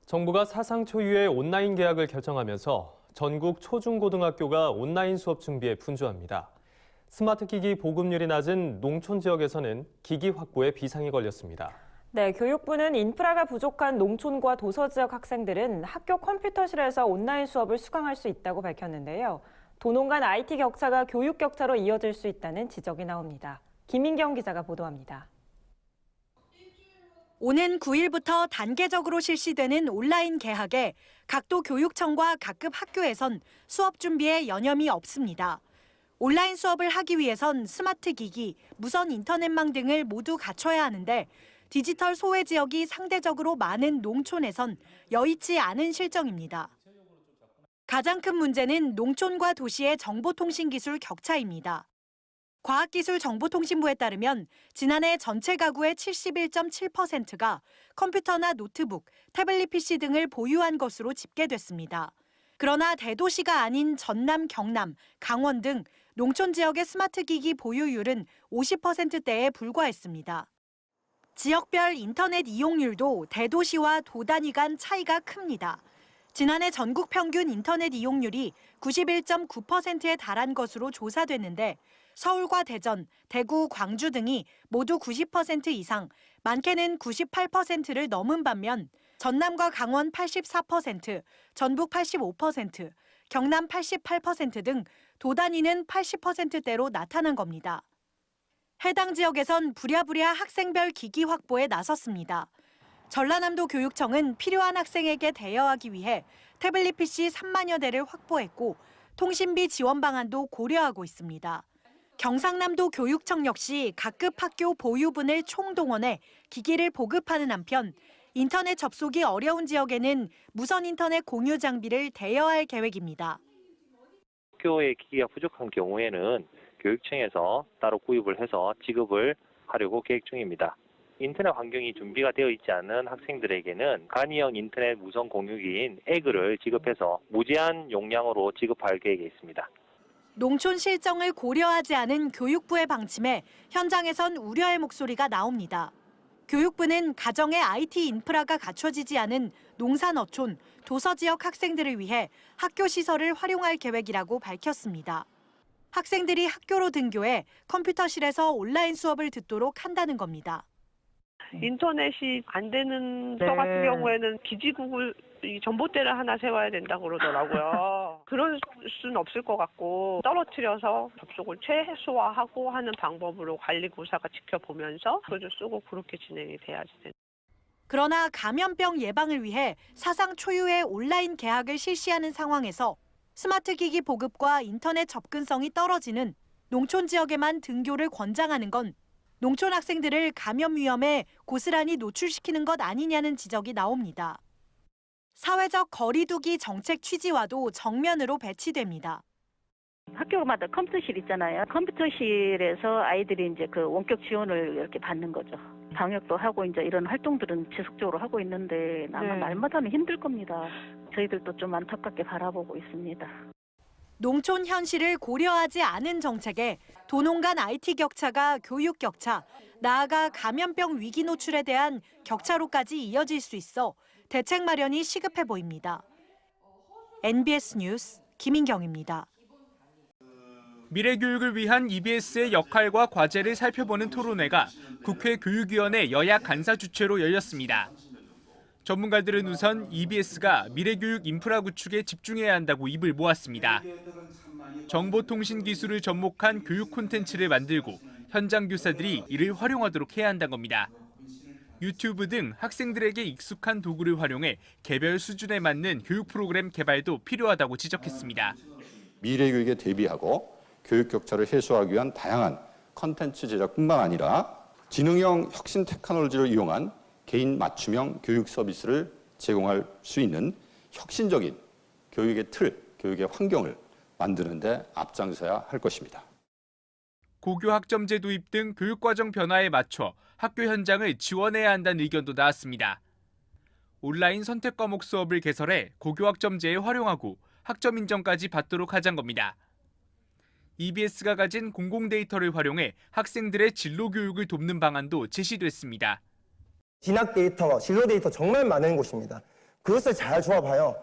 정부가 사상 초유의 온라인 개학을 결정하면서 전국 초중고등학교가 온라인 수업 준비에 분주합니다. 스마트 기기 보급률이 낮은 농촌 지역에서는 기기 확보에 비상이 걸렸습니다. 네, 교육부는 인프라가 부족한 농촌과 도서 지역 학생들은 학교 컴퓨터실에서 온라인 수업을 수강할 수 있다고 밝혔는데요. 도농 간 IT 격차가 교육 격차로 이어질 수 있다는 지적이 나옵니다. 김인경 기자가 보도합니다. 오는 9일부터 단계적으로 실시되는 온라인 개학에 각도 교육청과 각급 학교에선 수업 준비에 여념이 없습니다. 온라인 수업을 하기 위해선 스마트 기기, 무선 인터넷망 등을 모두 갖춰야 하는데 디지털 소외 지역이 상대적으로 많은 농촌에선 여의치 않은 실정입니다. 가장 큰 문제는 농촌과 도시의 정보통신기술 격차입니다. 과학기술정보통신부에 따르면 지난해 전체 가구의 71.7%가 컴퓨터나 노트북, 태블릿 PC 등을 보유한 것으로 집계됐습니다. 그러나 대도시가 아닌 전남, 경남, 강원 등 농촌 지역의 스마트 기기 보유율은 50%대에 불과했습니다. 지역별 인터넷 이용률도 대도시와 도단위 간 차이가 큽니다. 지난해 전국 평균 인터넷 이용률이 91.9%에 달한 것으로 조사됐는데 서울과 대전, 대구, 광주 등이 모두 90% 이상, 많게는 98%를 넘은 반면 전남과 강원 84%, 전북 85%, 경남 88% 등 도단위는 80%대로 나타난 겁니다. 해당 지역에선 부랴부랴 학생별 기기 확보에 나섰습니다. 전라남도 교육청은 필요한 학생에게 대여하기 위해 태블릿 PC 3만여 대를 확보했고 통신비 지원 방안도 고려하고 있습니다. 경상남도 교육청 역시 각급 학교 보유분을 총동원해 기기를 보급하는 한편 인터넷 접속이 어려운 지역에는 무선 인터넷 공유 장비를 대여할 계획입니다. 학교의 기기가 부족한 경우에는 교육청에서 따로 구입을 해서 지급을 하려고 계획 중입니다. 인터넷 환경이 준비가 되어 있지 않은 학생들에게는 간이형 인터넷 무선 공유기인 에그를 지급해서 무제한 용량으로 지급할 계획에 있습니다. 농촌 실정을 고려하지 않은 교육부의 방침에 현장에선 우려의 목소리가 나옵니다. 교육부는 가정의 IT 인프라가 갖춰지지 않은 농산어촌, 도서 지역 학생들을 위해 학교 시설을 활용할 계획이라고 밝혔습니다. 학생들이 학교로 등교해 컴퓨터실에서 온라인 수업을 듣도록 한다는 겁니다. 인터넷이 안 되는 서 같은 경우에는 기지국을 전봇대를 하나 세워야 된다고 그러더라고요. 그럴 수는 없을 것 같고 떨어뜨려서 접속을 최소화하고 하는 방법으로 관리교사가 지켜보면서 그걸 쓰고 그렇게 진행이 돼야지 됩니다. 그러나 감염병 예방을 위해 사상 초유의 온라인 개학을 실시하는 상황에서 스마트 기기 보급과 인터넷 접근성이 떨어지는 농촌 지역에만 등교를 권장하는 건 농촌 학생들을 감염 위험에 고스란히 노출시키는 것 아니냐는 지적이 나옵니다. 사회적 거리두기 정책 취지와도 정면으로 배치됩니다. 학교마다 컴퓨터실 있잖아요. 컴퓨터실에서 아이들이 이제 그 원격 지원을 이렇게 받는 거죠. 방역도 하고 이제 이런 활동들은 지속적으로 하고 있는데 아마 날마다는 힘들 겁니다. 저희들도 좀 안타깝게 바라보고 있습니다. 농촌 현실을 고려하지 않은 정책에 도농 간 IT 격차가 교육 격차, 나아가 감염병 위기 노출에 대한 격차로까지 이어질 수 있어 대책 마련이 시급해 보입니다. NBS 뉴스 김인경입니다. 미래교육을 위한 EBS의 역할과 과제를 살펴보는 토론회가 국회 교육위원회 여야 간사 주최로 열렸습니다. 전문가들은 우선 EBS가 미래교육 인프라 구축에 집중해야 한다고 입을 모았습니다. 정보통신 기술을 접목한 교육 콘텐츠를 만들고 현장 교사들이 이를 활용하도록 해야 한다는 겁니다. 유튜브 등 학생들에게 익숙한 도구를 활용해 개별 수준에 맞는 교육 프로그램 개발도 필요하다고 지적했습니다. 미래교육에 대비하고 교육 격차를 해소하기 위한 다양한 콘텐츠 제작뿐만 아니라 지능형 혁신 테크놀로지를 이용한 개인 맞춤형 교육 서비스를 제공할 수 있는 혁신적인 교육의 틀, 교육의 환경을 만드는 데 앞장서야 할 것입니다. 고교 학점제 도입 등 교육과정 변화에 맞춰 학교 현장을 지원해야 한다는 의견도 나왔습니다. 온라인 선택 과목 수업을 개설해 고교 학점제에 활용하고 학점 인정까지 받도록 하자는 겁니다. EBS가 가진 공공 데이터를 활용해 학생들의 진로 교육을 돕는 방안도 제시됐습니다. 진학 데이터, 진로 데이터 정말 많은 곳입니다. 그것을 잘 조합하여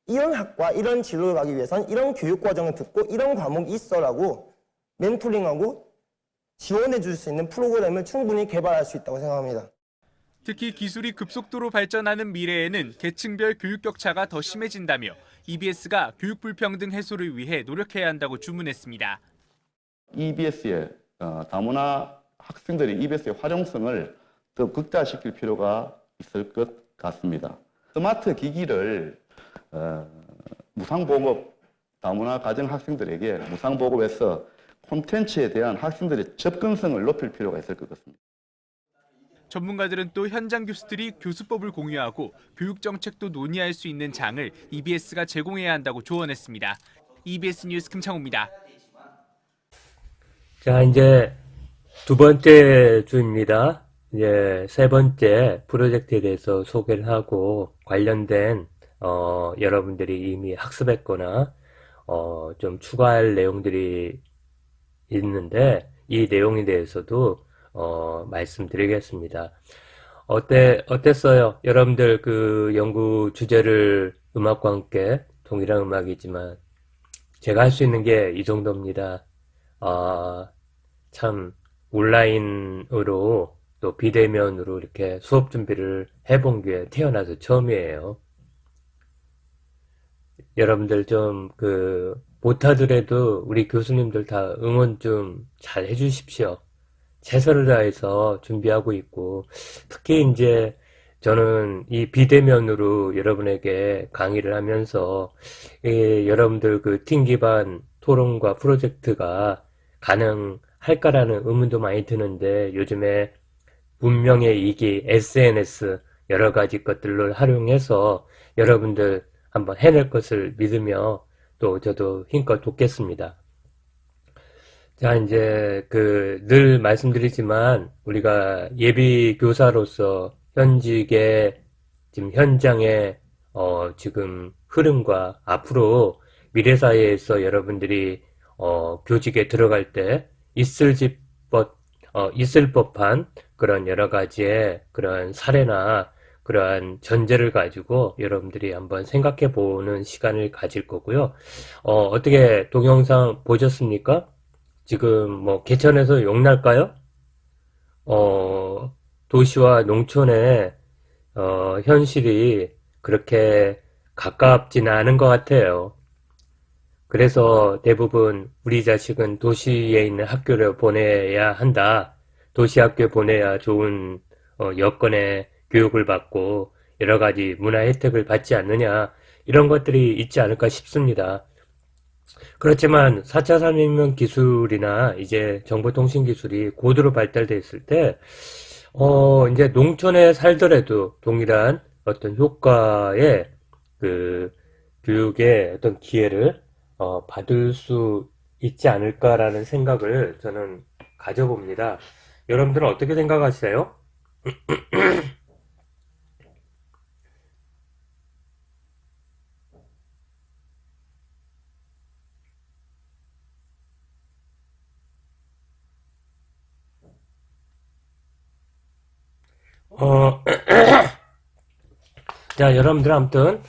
이런 학과, 이런 진로를 가기 위해선 이런 교육 과정을 듣고 이런 과목이 있어라고 멘토링하고 지원해 줄 수 있는 프로그램을 충분히 개발할 수 있다고 생각합니다. 특히 기술이 급속도로 발전하는 미래에는 계층별 교육 격차가 더 심해진다며 EBS가 교육 불평등 해소를 위해 노력해야 한다고 주문했습니다. EBS의 다문화 학생들이 EBS의 활용성을 더 극대화시킬 필요가 있을 것 같습니다. 스마트 기기를 무상보급, 다문화 가정 학생들에게 무상보급해서 콘텐츠에 대한 학생들의 접근성을 높일 필요가 있을 것 같습니다. 전문가들은 또 현장 교수들이 교수법을 공유하고 교육 정책도 논의할 수 있는 장을 EBS가 제공해야 한다고 조언했습니다. EBS 뉴스 김창호입니다. 자, 이제 두 번째 주입니다. 이제 세 번째 프로젝트에 대해서 소개를 하고 관련된 여러분들이 이미 학습했거나 좀 추가할 내용들이 있는데 이 내용에 대해서도 말씀드리겠습니다. 어땠어요? 여러분들 그 연구 주제를 음악과 함께 동일한 음악이지만 제가 할 수 있는 게 이 정도입니다. 참 온라인으로 또 비대면으로 이렇게 수업 준비를 해본 게 태어나서 처음이에요. 여러분들 좀 못하더라도 우리 교수님들 다 응원 좀 잘 해주십시오. 최선을 다해서 준비하고 있고, 특히 이제 저는 이 비대면으로 여러분에게 강의를 하면서 여러분들 그 팀 기반 토론과 프로젝트가 가능할까라는 의문도 많이 드는데 요즘에 문명의 이기 SNS 여러 가지 것들을 활용해서 여러분들 한번 해낼 것을 믿으며 또 저도 힘껏 돕겠습니다. 자, 이제 늘 말씀드리지만 우리가 예비 교사로서 현직의 지금 현장의 지금 흐름과 앞으로 미래사회에서 여러분들이 교직에 들어갈 때 있을 법한 그런 여러 가지의 그런 사례나 그러한 전제를 가지고 여러분들이 한번 생각해 보는 시간을 가질 거고요. 어떻게 동영상 보셨습니까? 지금 개천에서 욕날까요? 도시와 농촌의 현실이 그렇게 가깝지는 않은 것 같아요. 그래서 대부분 우리 자식은 도시에 있는 학교를 보내야 한다. 도시 학교에 보내야 좋은 여건의 교육을 받고 여러 가지 문화 혜택을 받지 않느냐, 이런 것들이 있지 않을까 싶습니다. 그렇지만 4차 산업혁명 기술이나 이제 정보통신 기술이 고도로 발달돼 있을 때 이제 농촌에 살더라도 동일한 어떤 효과의 교육의 어떤 기회를 받을 수 있지 않을까라는 생각을 저는 가져봅니다. 여러분들은 어떻게 생각하세요? 자, 여러분들 아무튼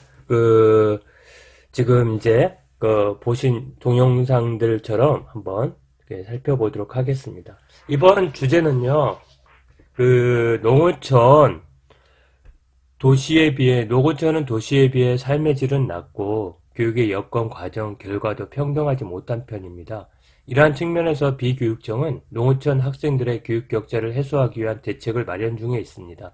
지금 이제 보신 동영상들처럼 한번 살펴보도록 하겠습니다. 이번 주제는요, 농어촌은 도시에 비해 삶의 질은 낮고 교육의 여건, 과정, 결과도 평등하지 못한 편입니다. 이러한 측면에서 비교육청은 농어촌 학생들의 교육 격차를 해소하기 위한 대책을 마련 중에 있습니다.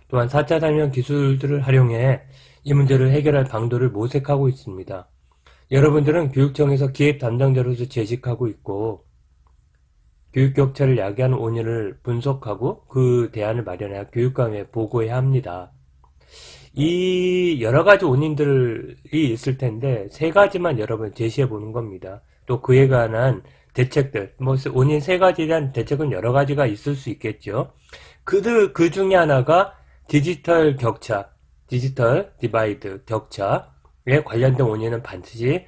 또한 4차 산업 기술들을 활용해 이 문제를 해결할 방도를 모색하고 있습니다. 여러분들은 교육청에서 기획 담당자로서 재직하고 있고 교육 격차를 야기하는 원인을 분석하고 그 대안을 마련해 교육감에 보고해야 합니다. 이 여러 가지 원인들이 있을 텐데 세 가지만 여러분 제시해 보는 겁니다. 또 그에 관한 대책들, 원인 세 가지에 대한 대책은 여러 가지가 있을 수 있겠죠. 그 중에 하나가 디지털 격차, 디지털 디바이드 격차에 관련된 원인은 반드시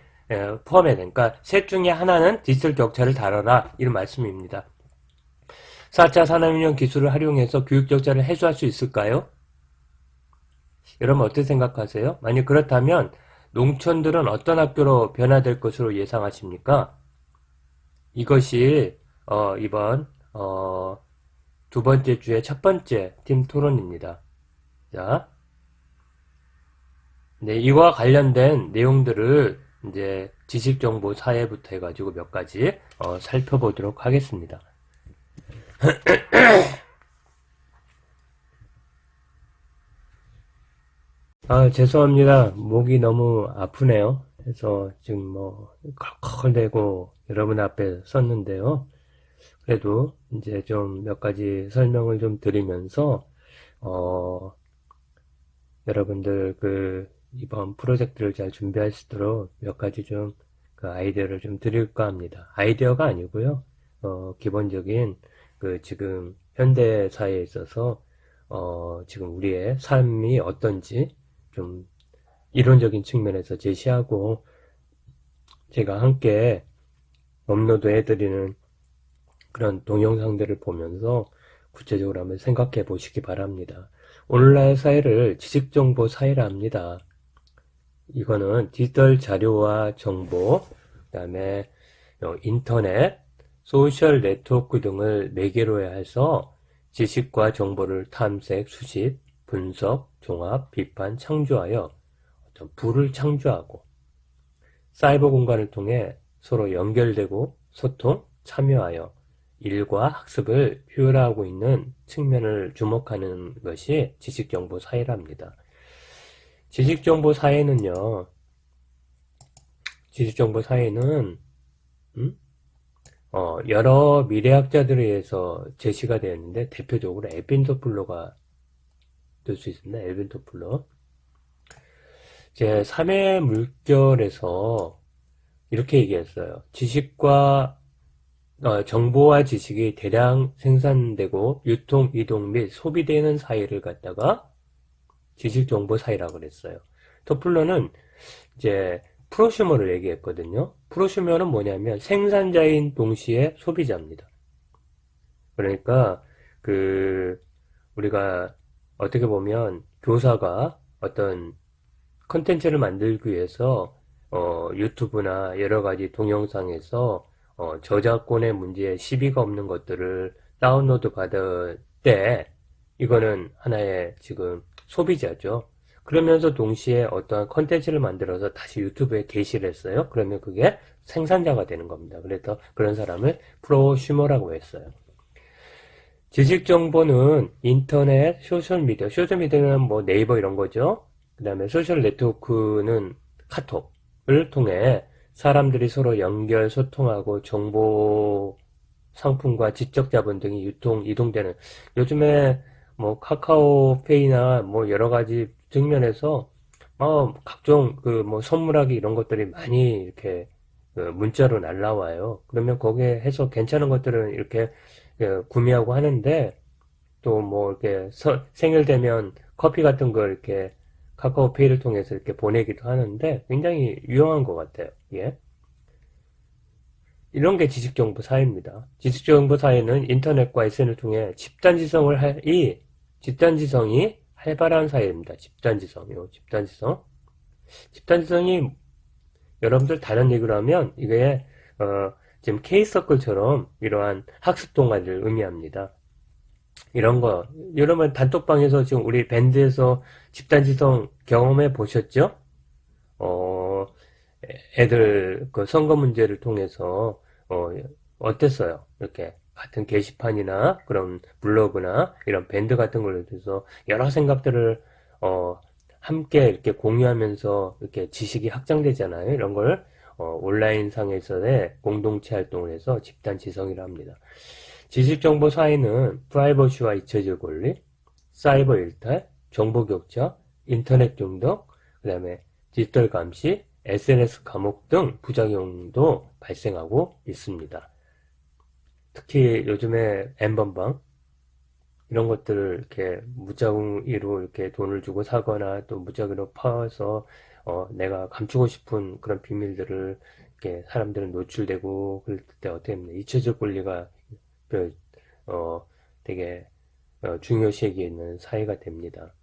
포함해야 되니까 셋 중에 하나는 디지털 격차를 다뤄라, 이런 말씀입니다. 4차 산업혁명 기술을 활용해서 교육 격차를 해소할 수 있을까요? 여러분 어떻게 생각하세요? 만약 그렇다면 농촌들은 어떤 학교로 변화될 것으로 예상하십니까? 이것이 이번 두 번째 주의 첫 번째 팀 토론입니다. 자, 네, 이와 관련된 내용들을 이제 지식정보 사회부터 해가지고 몇 가지 살펴보도록 하겠습니다. 죄송합니다. 목이 너무 아프네요. 그래서 지금 뭐 컬컬대고 여러분 앞에 섰는데요. 그래도 이제 좀 몇 가지 설명을 좀 드리면서 여러분들 이번 프로젝트를 잘 준비할 수 있도록 몇 가지 좀 아이디어를 좀 드릴까 합니다. 아이디어가 아니고요. 기본적인 지금 현대 사회에 있어서 지금 우리의 삶이 어떤지 좀 이론적인 측면에서 제시하고 제가 함께 업로드 해드리는 그런 동영상들을 보면서 구체적으로 한번 생각해 보시기 바랍니다. 오늘날 사회를 지식정보 사회라 합니다. 이거는 디지털 자료와 정보, 그 다음에 인터넷, 소셜 네트워크 등을 매개로 해서 지식과 정보를 탐색, 수집, 분석, 종합, 비판, 창조하여 어떤 부를 창조하고 사이버 공간을 통해 서로 연결되고 소통, 참여하여 일과 학습을 효율화하고 있는 측면을 주목하는 것이 지식정보 사회랍니다. 지식정보 사회는 여러 미래학자들에 의해서 제시가 되었는데 대표적으로 에빈 토플러가 될 수 있습니다. 에빈 토플러. 제 3회 물결에서 이렇게 얘기했어요. 지식과 정보와 지식이 대량 생산되고 유통, 이동 및 소비되는 사회를 갖다가 지식정보 사회라고 그랬어요. 토플러는 이제 프로슈머를 얘기했거든요. 프로슈머는 뭐냐면 생산자인 동시에 소비자입니다. 그러니까 우리가 어떻게 보면 교사가 어떤 컨텐츠를 만들기 위해서 유튜브나 여러 가지 동영상에서 저작권의 문제에 시비가 없는 것들을 다운로드 받을 때 이거는 하나의 지금 소비자죠. 그러면서 동시에 어떠한 컨텐츠를 만들어서 다시 유튜브에 게시를 했어요. 그러면 그게 생산자가 되는 겁니다. 그래서 그런 사람을 프로슈머라고 했어요. 지식정보는 인터넷, 소셜미디어는 뭐 네이버 이런 거죠. 그 다음에 소셜 네트워크는 카톡을 통해 사람들이 서로 연결, 소통하고 정보, 상품과 지적 자본 등이 이동되는 요즘에 뭐 카카오페이나 뭐 여러 가지 측면에서 각종 뭐 선물하기 이런 것들이 많이 이렇게 문자로 날라와요. 그러면 거기에 해서 괜찮은 것들은 이렇게 구매하고 하는데 또 뭐 이렇게 생일 되면 커피 같은 걸 이렇게 카카오페이를 통해서 이렇게 보내기도 하는데 굉장히 유용한 것 같아요. 예. 이런 게 지식정보 사회입니다. 지식정보 사회는 인터넷과 SNS를 통해 집단지성이 활발한 사회입니다. 집단지성이 여러분들 다른 얘기로 하면 이게 지금 K서클처럼 이러한 학습 동아리를 의미합니다. 이런 거 여러분 단톡방에서 지금 우리 밴드에서 집단지성 경험해 보셨죠? 애들 선거 문제를 통해서 어땠어요? 이렇게 같은 게시판이나 그런 블로그나 이런 밴드 같은 걸로 해서 여러 생각들을 함께 이렇게 공유하면서 이렇게 지식이 확장되잖아요. 이런 걸 온라인 상에서의 공동체 활동을 해서 집단지성이라 합니다. 지식정보 사회는 프라이버시와 잊혀질 권리, 사이버 일탈, 정보 격차, 인터넷 중독, 그 다음에 디지털 감시, SNS 감옥 등 부작용도 발생하고 있습니다. 특히 요즘에 N번방 이런 것들을 이렇게 무작위로 이렇게 돈을 주고 사거나 또 무작위로 파서 내가 감추고 싶은 그런 비밀들을 이렇게 사람들은 노출되고 그럴 때 어떻게 합니까? 잊혀질 권리가 되게 중요시하게 있는 사회가 됩니다.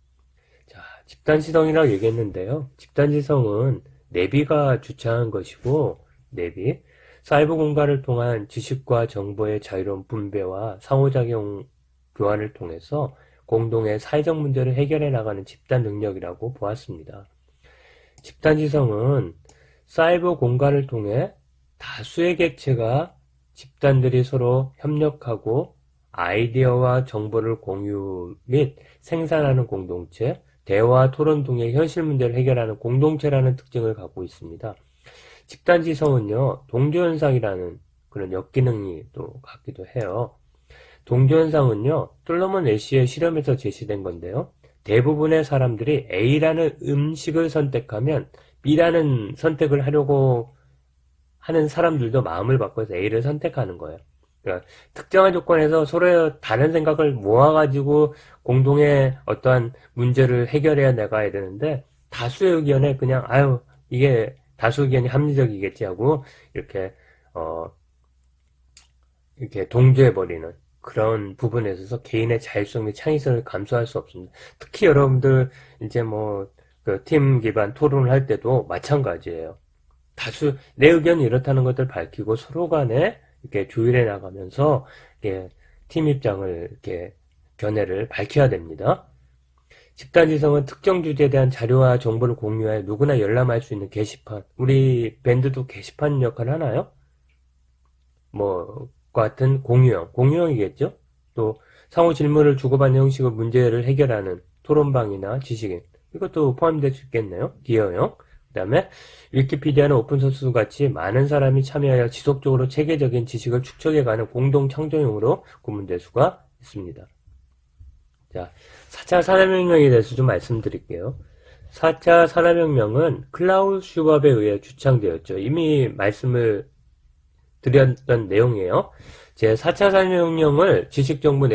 자, 집단지성이라고 얘기했는데요. 집단지성은 내비가 주창한 것이고, 내비, 사이버 공간을 통한 지식과 정보의 자유로운 분배와 상호작용 교환을 통해서 공동의 사회적 문제를 해결해 나가는 집단 능력이라고 보았습니다. 집단지성은 사이버 공간을 통해 다수의 객체가 집단들이 서로 협력하고 아이디어와 정보를 공유 및 생산하는 공동체, 대화, 토론 등의 현실 문제를 해결하는 공동체라는 특징을 갖고 있습니다. 집단지성은요, 동조현상이라는 그런 역기능이 또 갖기도 해요. 동조현상은요, 솔로몬 애쉬의 실험에서 제시된 건데요. 대부분의 사람들이 A라는 음식을 선택하면 B라는 선택을 하려고 하는 사람들도 마음을 바꿔서 A를 선택하는 거예요. 그러니까 특정한 조건에서 서로의 다른 생각을 모아가지고 공동의 어떠한 문제를 해결해야 나가야 되는데 다수의 의견에 그냥 이게 다수 의견이 합리적이겠지 하고 이렇게 이렇게 동조해버리는 그런 부분에 있어서 개인의 자율성 및 창의성을 감수할 수 없습니다. 특히 여러분들 이제 팀 기반 토론을 할 때도 마찬가지예요. 다수 내 의견이 이렇다는 것들 밝히고 서로 간에 이렇게 조율해 나가면서 이렇게 팀 입장을 이렇게 견해를 밝혀야 됩니다. 집단지성은 특정 주제에 대한 자료와 정보를 공유하여 누구나 열람할 수 있는 게시판. 우리 밴드도 게시판 역할을 하나요? 같은 공유형이겠죠? 또 상호 질문을 주고받는 형식의 문제를 해결하는 토론방이나 지식인. 이것도 포함될 수 있겠네요. 기여형. 그 다음에 위키피디아는 오픈소스 같이 많은 사람이 참여하여 지속적으로 체계적인 지식을 축적해가는 공동 창조용으로 구분될 수가 있습니다. 자, 4차 산업혁명에 대해서 좀 말씀드릴게요. 4차 산업혁명은 클라우스 슈밥에 의해 주창되었죠. 이미 말씀을 드렸던 내용이에요. 제 4차 산업혁명을 지식정보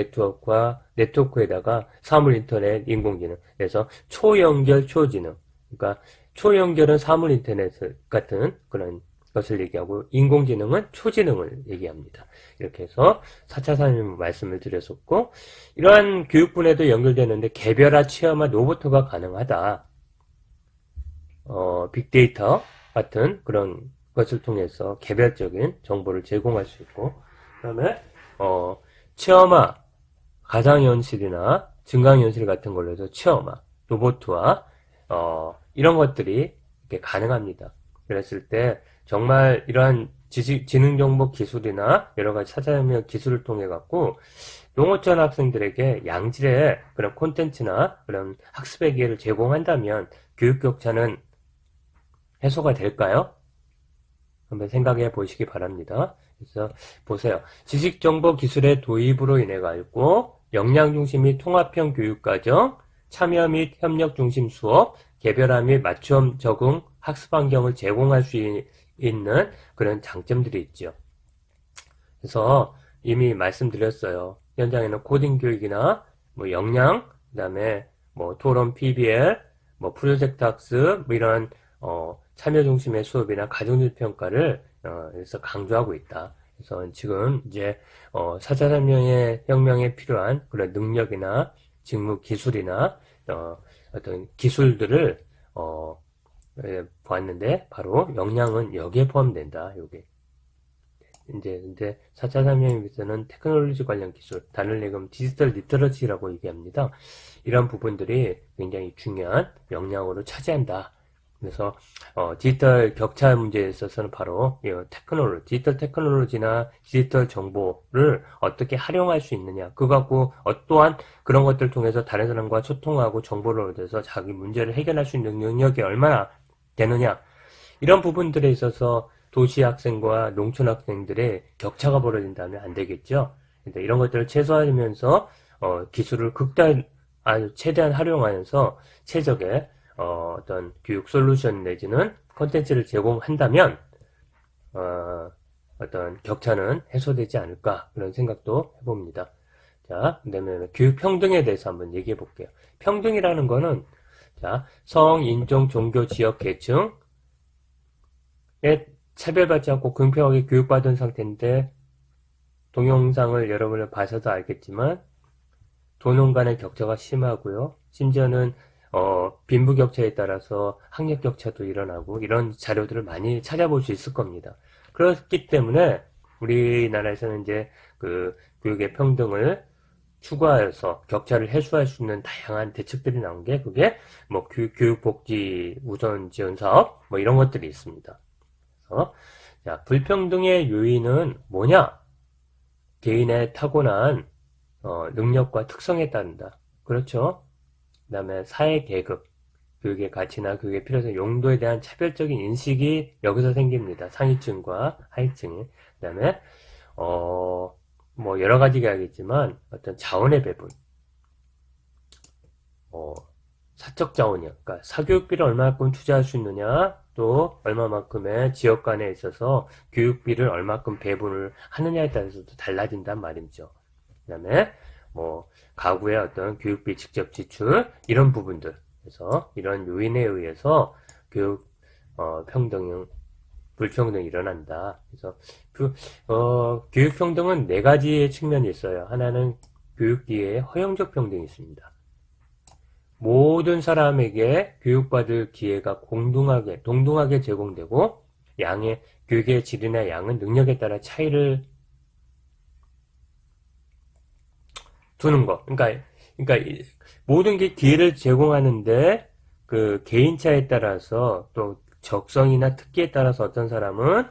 네트워크에다가 사물인터넷, 인공지능, 그래서 초연결, 초지능. 그러니까 초연결은 사물인터넷 같은 그런 것을 얘기하고 인공지능은 초지능을 얘기합니다. 이렇게 해서 4차 산업혁명 말씀을 드렸었고 이러한 교육분야도 연결되는데 개별화, 체험화, 로봇화가 가능하다. 빅데이터 같은 그런 것을 통해서 개별적인 정보를 제공할 수 있고 그 다음에 체험화, 가상현실이나 증강현실 같은 걸로 해서 체험화, 로봇화 이런 것들이 이렇게 가능합니다. 그랬을 때 정말 이러한 지능정보 기술이나 여러 가지 4차 산업혁명 기술을 통해 갖고 농어촌 학생들에게 양질의 그런 콘텐츠나 그런 학습의 기회를 제공한다면 교육 격차는 해소가 될까요? 한번 생각해 보시기 바랍니다. 그래서 보세요. 지식정보 기술의 도입으로 인해 가지고 역량 중심 및 통합형 교육과정, 참여 및 협력 중심 수업, 개별화 및 맞춤 적응 학습 환경을 제공할 수 있는 그런 장점들이 있죠. 그래서 이미 말씀드렸어요. 현장에는 코딩 교육이나 역량, 그다음에 토론 PBL, 프로젝트 학습, 이런 참여 중심의 수업이나 가정주의 평가를 그래서 강조하고 있다. 그래서 지금 이제 4차 산업혁명에 필요한 그런 능력이나 직무 기술이나 어떤 기술들을 보았는데 바로 역량은 여기에 포함된다. 요게 이제 4차 산업혁명에서는 테크놀로지 관련 기술, 단을 얘기하면 디지털 리터러시라고 얘기합니다. 이런 부분들이 굉장히 중요한 역량으로 차지한다. 그래서 디지털 격차 문제에 있어서는 바로 디지털 테크놀로지나 디지털 정보를 어떻게 활용할 수 있느냐, 그거 갖고 또한 그런 것들을 통해서 다른 사람과 소통하고 정보를 얻어서 자기 문제를 해결할 수 있는 능력이 얼마나 되느냐, 이런 부분들에 있어서 도시 학생과 농촌 학생들의 격차가 벌어진다면 안 되겠죠. 그러니까 이런 것들을 최소화하면서 기술을 최대한 활용하면서 최적의 어떤 교육 솔루션 내지는 콘텐츠를 제공한다면 어떤 격차는 해소되지 않을까, 그런 생각도 해봅니다. 자, 그다음에 교육 평등에 대해서 한번 얘기해 볼게요. 평등이라는 거는 성, 인종, 종교, 지역, 계층에 차별받지 않고 공평하게 교육받은 상태인데, 동영상을 여러분을 봐서도 알겠지만 도농 간의 격차가 심하고요. 심지어는 빈부격차에 따라서 학력격차도 일어나고 이런 자료들을 많이 찾아볼 수 있을 겁니다. 그렇기 때문에 우리나라에서는 이제 그 교육의 평등을 추구하여서 격차를 해소할 수 있는 다양한 대책들이 나온 게 그게 뭐 교육복지 우선 지원 사업 뭐 이런 것들이 있습니다. 그래서 자, 불평등의 요인은 뭐냐? 개인의 타고난 능력과 특성에 따른다. 그렇죠? 그 다음에 사회 계급, 교육의 가치나 교육의 필요성, 용도에 대한 차별적인 인식이 여기서 생깁니다. 상위층과 하위층이. 그 다음에 뭐 여러 가지가 하겠지만 어떤 자원의 배분, 사적 자원이요. 그러니까 사교육비를 얼마만큼 투자할 수 있느냐, 또 얼마만큼의 지역 간에 있어서 교육비를 얼마만큼 배분을 하느냐에 따라서도 달라진단 말이죠. 그 다음에 뭐 가구의 어떤 교육비 직접 지출 이런 부분들, 그래서 이런 요인에 의해서 교육 불평등이 일어난다. 그래서 교육 평등은 네 가지의 측면이 있어요. 하나는 교육 기회의 허용적 평등이 있습니다. 모든 사람에게 교육받을 기회가 동등하게 제공되고 교육의 질이나 양은 능력에 따라 차이를 두는 거. 그러니까 모든 게 기회를 제공하는데 그 개인차에 따라서 또 적성이나 특기에 따라서 어떤 사람은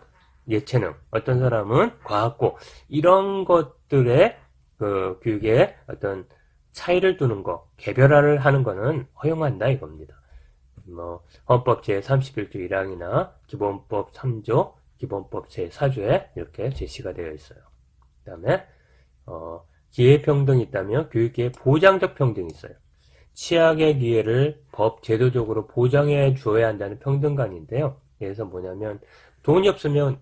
예체능, 어떤 사람은 과학고 이런 것들의 그 교육에 어떤 차이를 두는 거, 개별화를 하는 거는 허용한다 이겁니다. 뭐 헌법 제31조 1항이나 기본법 3조, 기본법 제4조에 이렇게 제시가 되어 있어요. 그 다음에 기회평등이 있다면 교육기회 보장적 평등이 있어요. 취약의 기회를 법 제도적으로 보장해 주어야 한다는 평등관인데요. 그래서 뭐냐면 돈이 없으면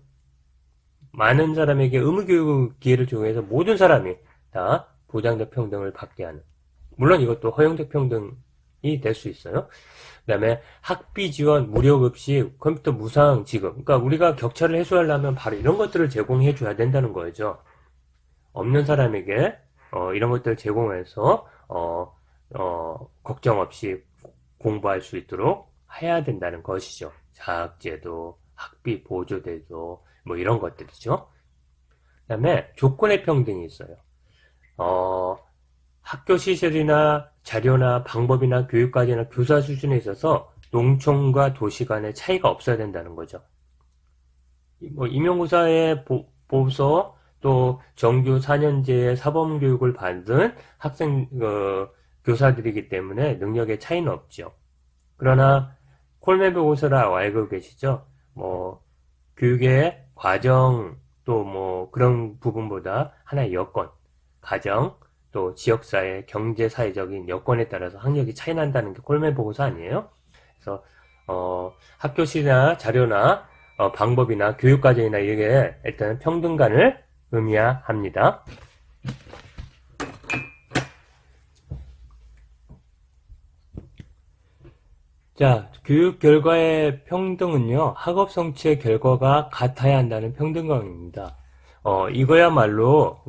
많은 사람에게 의무교육 기회를 제공해서 모든 사람이 다 보장적 평등을 받게 하는, 물론 이것도 허용적 평등이 될 수 있어요. 그 다음에 학비 지원, 무료급식, 컴퓨터 무상 지급. 그러니까 우리가 격차를 해소하려면 바로 이런 것들을 제공해 줘야 된다는 거죠. 없는 사람에게 이런 것들을 제공해서 걱정 없이 공부할 수 있도록 해야 된다는 것이죠. 장학제도, 학비 보조제도, 뭐 이런 것들이죠. 그 다음에 조건의 평등이 있어요. 학교 시설이나 자료나 방법이나 교육과제나 교사 수준에 있어서 농촌과 도시 간의 차이가 없어야 된다는 거죠. 뭐 임용고사의 보고서 또 정규 4년제의 사범교육을 받은 교사들이기 때문에 능력의 차이는 없죠. 그러나 콜메 보고서를 알고 계시죠? 뭐 교육의 과정 또 뭐 그런 부분보다 하나의 여건, 가정 또 지역사회, 경제사회적인 여건에 따라서 학력이 차이 난다는 게 콜메 보고서 아니에요? 그래서 학교시나 자료나 방법이나 교육과정이나 이게 일단 평등간을 의미합니다. 자, 교육 결과의 평등은요, 학업 성취의 결과가 같아야 한다는 평등관입니다. 이거야말로,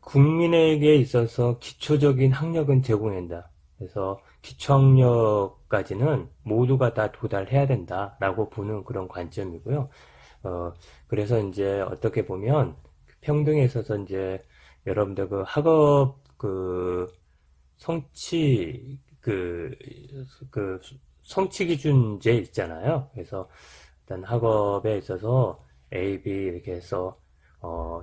국민에게 있어서 기초적인 학력은 제공한다. 그래서 기초학력까지는 모두가 다 도달해야 된다라고 보는 그런 관점이고요. 그래서 이제 어떻게 보면 평등에 있어서 이제 여러분들 학업 성취 성취 기준제 있잖아요. 그래서 일단 학업에 있어서 A, B 이렇게 해서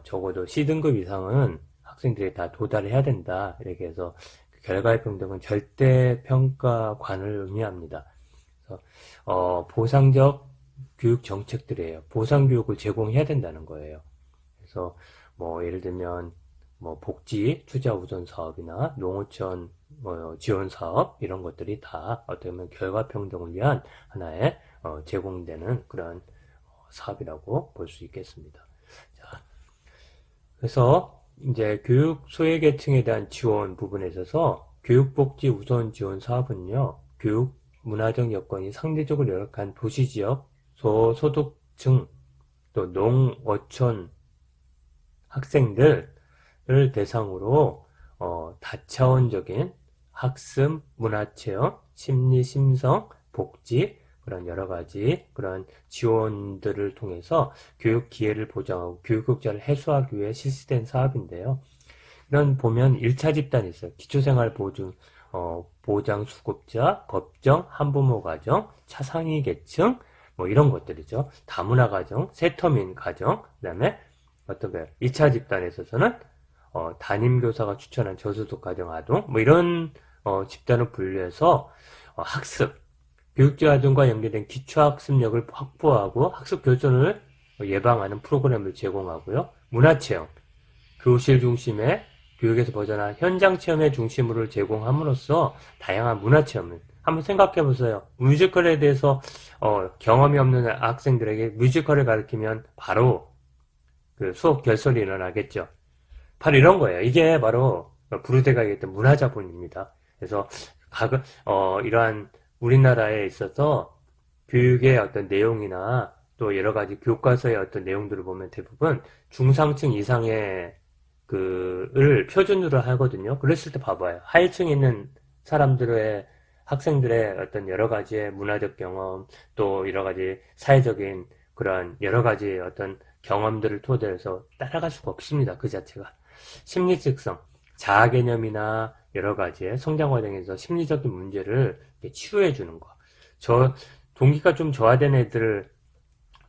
적어도 C등급 이상은 학생들이 다 도달해야 된다. 이렇게 해서 결과의 평등은 절대 평가관을 의미합니다. 그래서 보상적 교육 정책들이에요. 보상 교육을 제공해야 된다는 거예요. 그래서 뭐 예를 들면 뭐 복지 투자 우선 사업이나 농어촌 지원 사업 이런 것들이 다 어떻게 보면 결과 평등을 위한 하나의 제공되는 그런 사업이라고 볼 수 있겠습니다. 자, 그래서 이제 교육 소외계층에 대한 지원 부분에 있어서 교육복지 우선 지원 사업은요, 교육 문화적 여건이 상대적으로 열악한 도시지역 소소득층 또 농어촌 학생들을 대상으로 다차원적인 학습, 문화체험, 심리, 심성, 복지 그런 여러 가지 그런 지원들을 통해서 교육 기회를 보장하고 교육 격차를 해소하기 위해 실시된 사업인데요. 이런 보면 1차 집단이 있어요. 기초생활 보장 수급자, 법정, 한부모 가정, 차상위 계층 뭐 이런 것들이죠. 다문화 가정, 세터민 가정, 그다음에 어떤 거예요? 2차 집단에 있어서는 담임교사가 추천한 저소득 가정 아동 뭐 이런 집단을 분류해서 학습, 교육지원과 연계된 기초학습력을 확보하고 학습 교전을 예방하는 프로그램을 제공하고요. 문화체험, 교실 중심의 교육에서 벗어나 현장 체험의 중심으로 제공함으로써 다양한 문화체험을 한번 생각해 보세요. 뮤지컬에 대해서 경험이 없는 학생들에게 뮤지컬을 가르치면 바로 그 수업 결손이 일어나겠죠. 바로 이런 거예요. 이게 바로 브루데가 얘기했던 문화자본입니다. 그래서 이러한 우리나라에 있어서 교육의 어떤 내용이나 또 여러 가지 교과서의 어떤 내용들을 보면 대부분 중상층 이상의 을 표준으로 하거든요. 그랬을 때 봐봐요. 하위층에 있는 학생들의 어떤 여러 가지의 문화적 경험, 또 여러 가지 사회적인 그런 여러 가지 어떤 경험들을 토대로 해서 따라갈 수가 없습니다. 그 자체가. 심리직성, 자아 개념이나 여러 가지의 성장 과정에서 심리적인 문제를 치유해 주는 거. 동기가 좀 저하된 애들,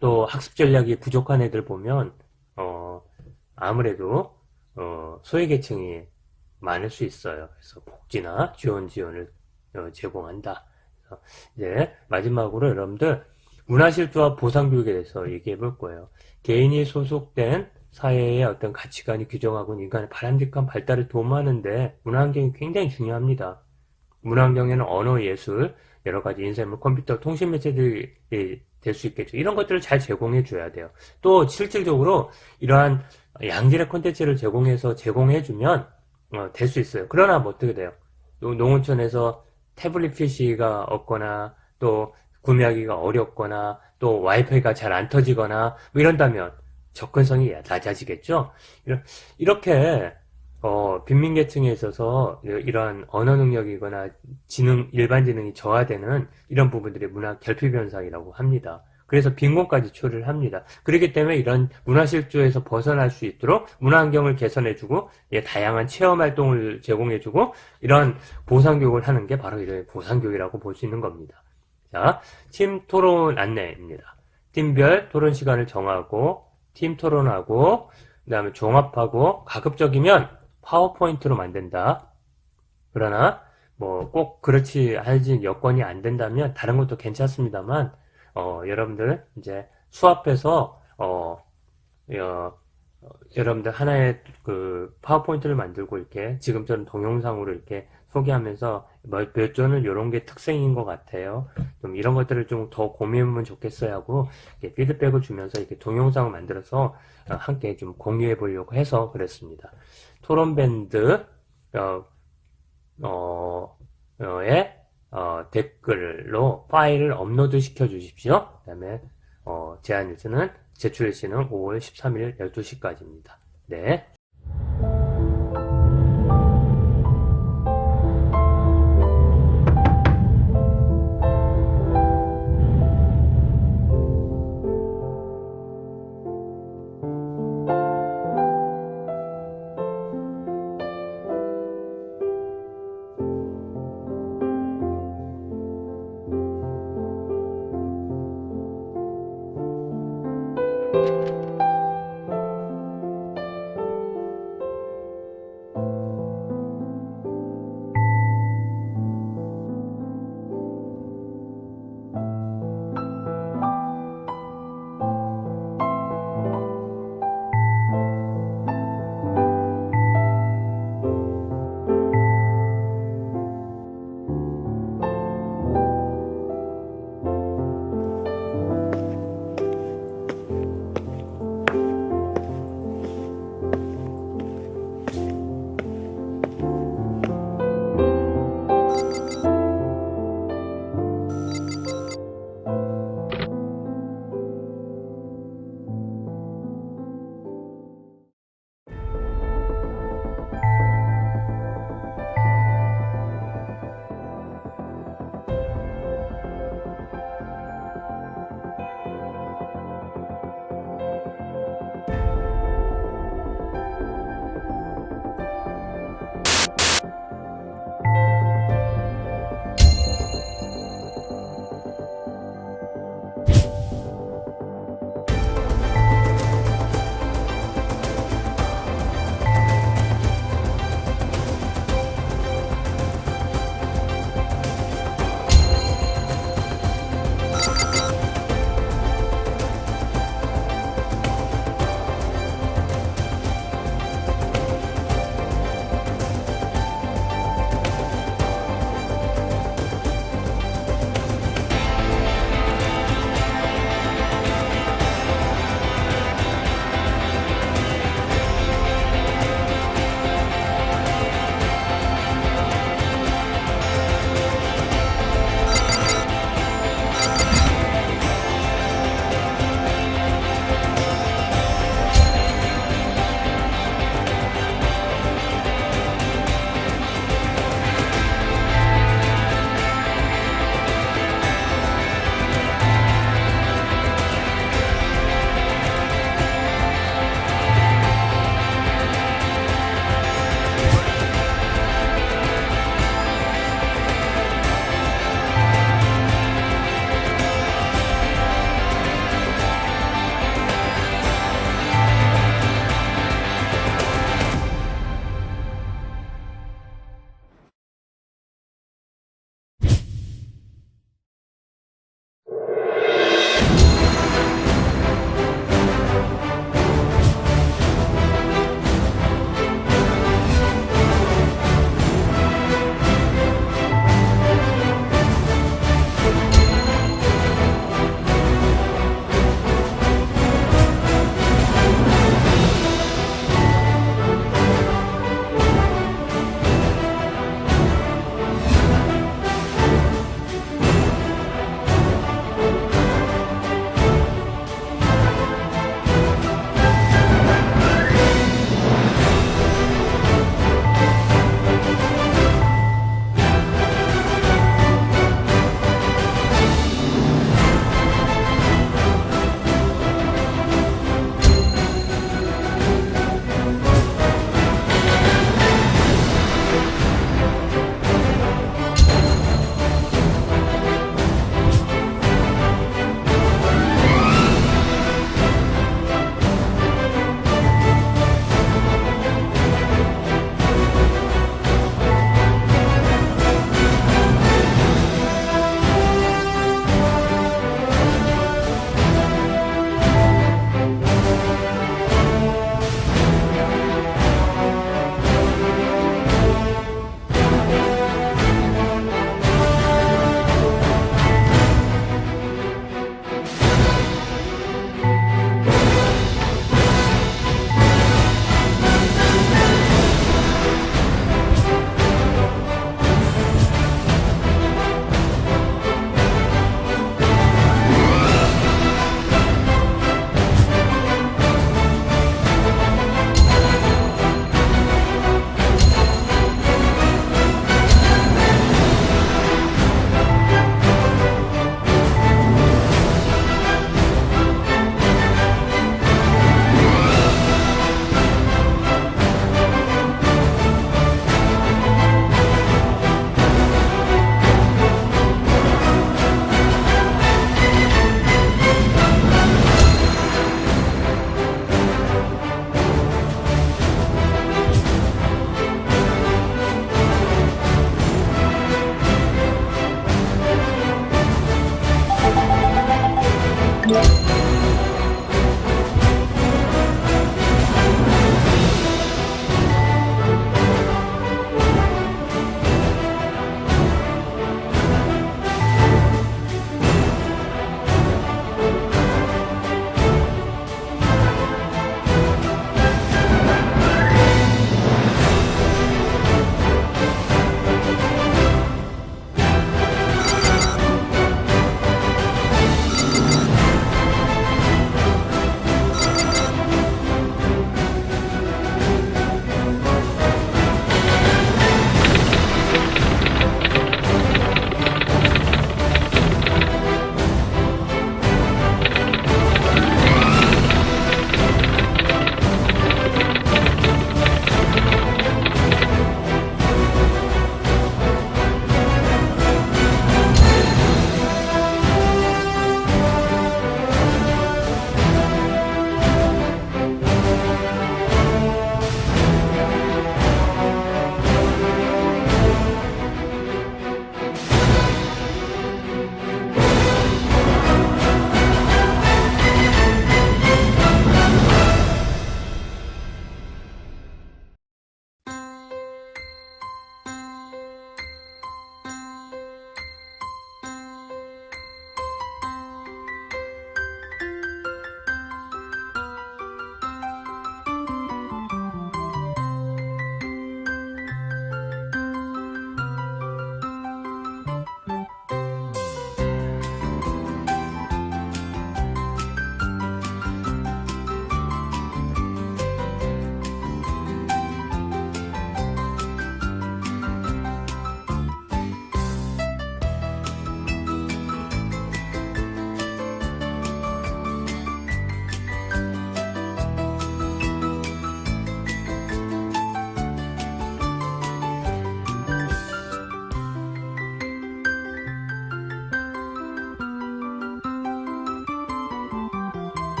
또 학습 전략이 부족한 애들 보면, 아무래도 소외계층이 많을 수 있어요. 그래서 복지나 지원을 제공한다. 그래서 이제 마지막으로 여러분들 문화실조와 보상교육에 대해서 얘기해 볼 거예요. 개인이 소속된 사회의 어떤 가치관이 규정하고 인간의 바람직한 발달을 도모하는데 문화환경이 굉장히 중요합니다. 문화환경에는 언어, 예술, 여러 가지 인쇄물, 컴퓨터, 통신 매체들이 될 수 있겠죠. 이런 것들을 잘 제공해 줘야 돼요. 또 실질적으로 이러한 양질의 콘텐츠를 제공해 주면 될 수 있어요. 그러나 뭐 어떻게 돼요? 농어촌에서 태블릿 PC가 없거나 또 구매하기가 어렵거나 또 와이파이가 잘 안 터지거나 뭐 이런다면 접근성이 낮아지겠죠. 이렇게 빈민계층에 있어서 이러한 언어 능력이거나 일반 지능이 저하되는 이런 부분들이 문화 결핍 현상이라고 합니다. 그래서 빈곤까지 초래를 합니다. 그렇기 때문에 이런 문화실조에서 벗어날 수 있도록 문화환경을 개선해주고 다양한 체험활동을 제공해주고 이런 보상교육을 하는 게 바로 이런 보상교육이라고 볼 수 있는 겁니다. 자, 팀 토론 안내입니다. 팀별 토론 시간을 정하고 팀 토론하고 그 다음에 종합하고 가급적이면 파워포인트로 만든다. 그러나 뭐 꼭 그렇지 않은 여건이 안 된다면 다른 것도 괜찮습니다만 여러분들 이제 수업에서 여러분들 하나의 그 파워포인트를 만들고 이렇게 지금처럼 동영상으로 이렇게 소개하면서 몇 조는 이런 게 특징인 것 같아요. 좀 이런 것들을 좀 더 고민해보면 좋겠어요 하고 이렇게 피드백을 주면서 이렇게 동영상을 만들어서 함께 좀 공유해 보려고 해서 그랬습니다. 토론밴드 댓글로 파일을 업로드 시켜 주십시오. 그 다음에 제출 일시는 5월 13일 12시까지입니다. 네.